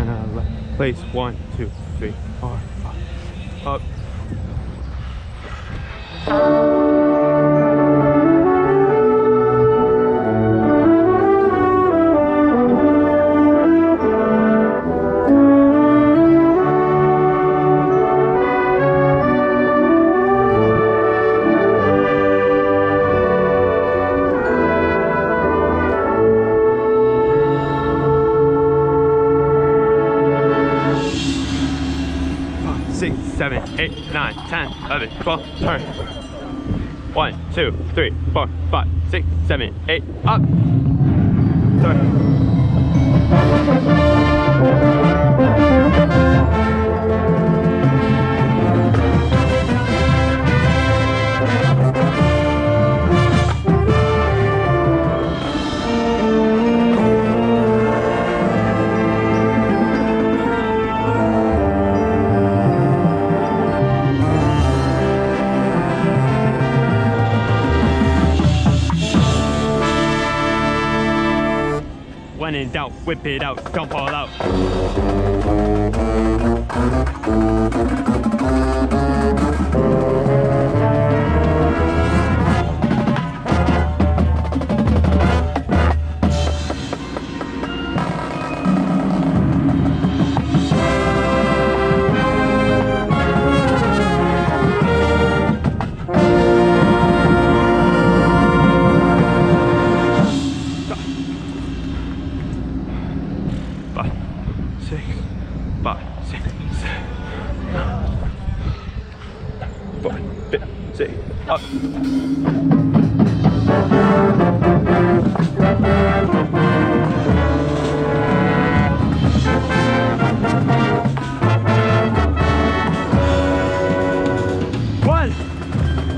10, 11. Place 1, 2, 3, 4, 5. Up. Six, 7, 8, 9, 10, 11, 12, turn. 1, 2, 3, 4, 5, 6, 7, 8, up. Turn. When in doubt, whip it out, don't fall out. Up. 1,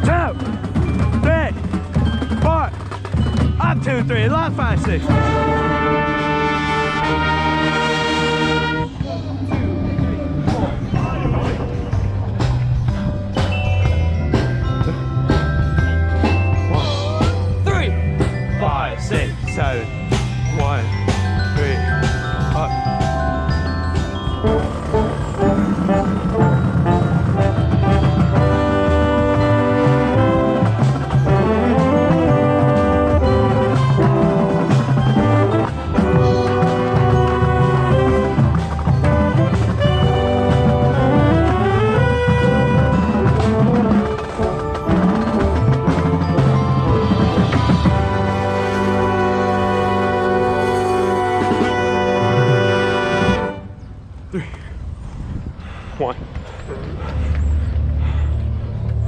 2, 3, 4. Up 2, 3, left 5, 6.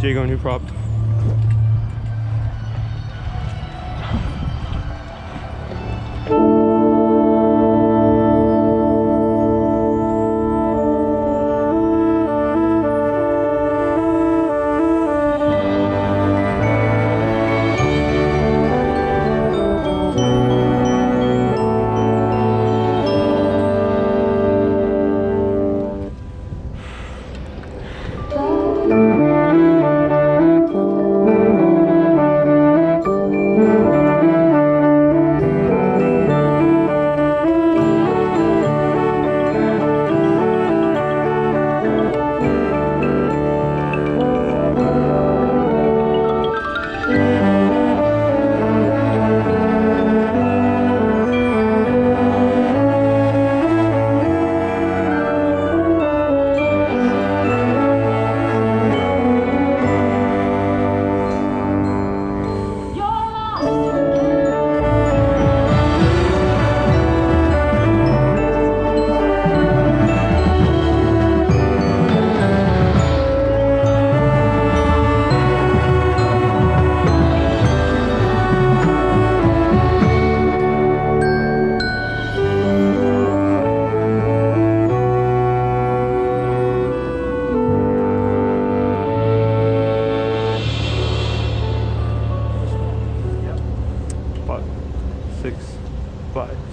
Jago, new prop.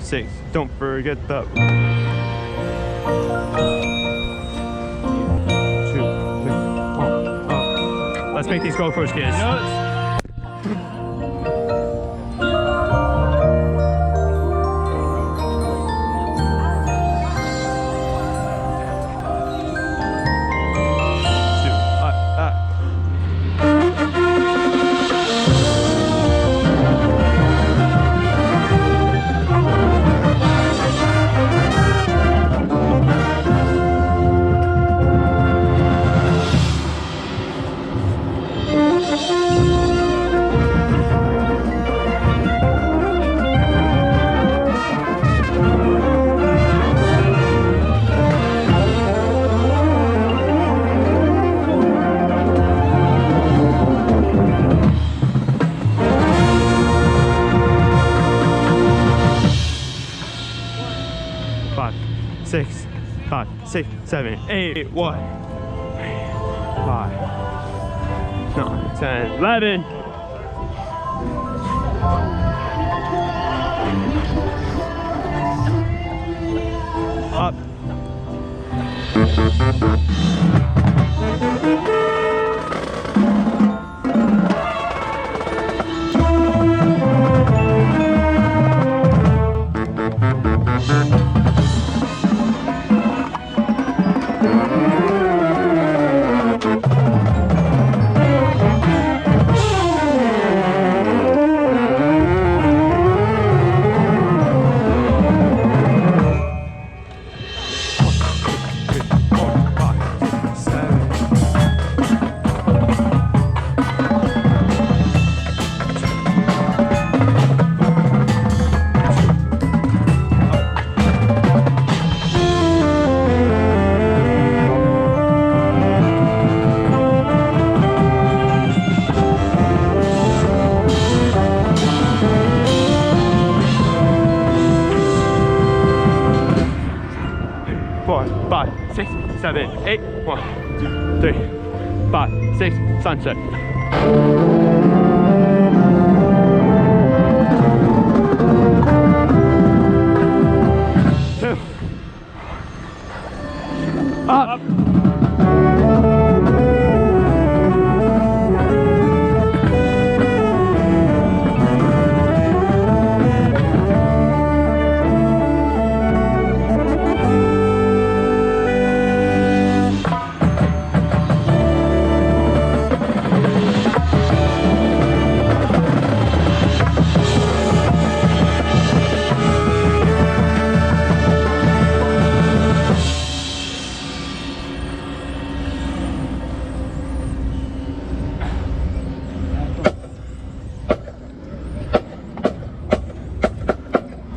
Six. Don't forget the 2, 3, 4. Let's make these GoPros, kids. 5, 6, 7, 8, 1, 5, 9, 10, 11. Up. 4, 5, 6, 7, 8, 1, 2, 3, 5, 6, sunset.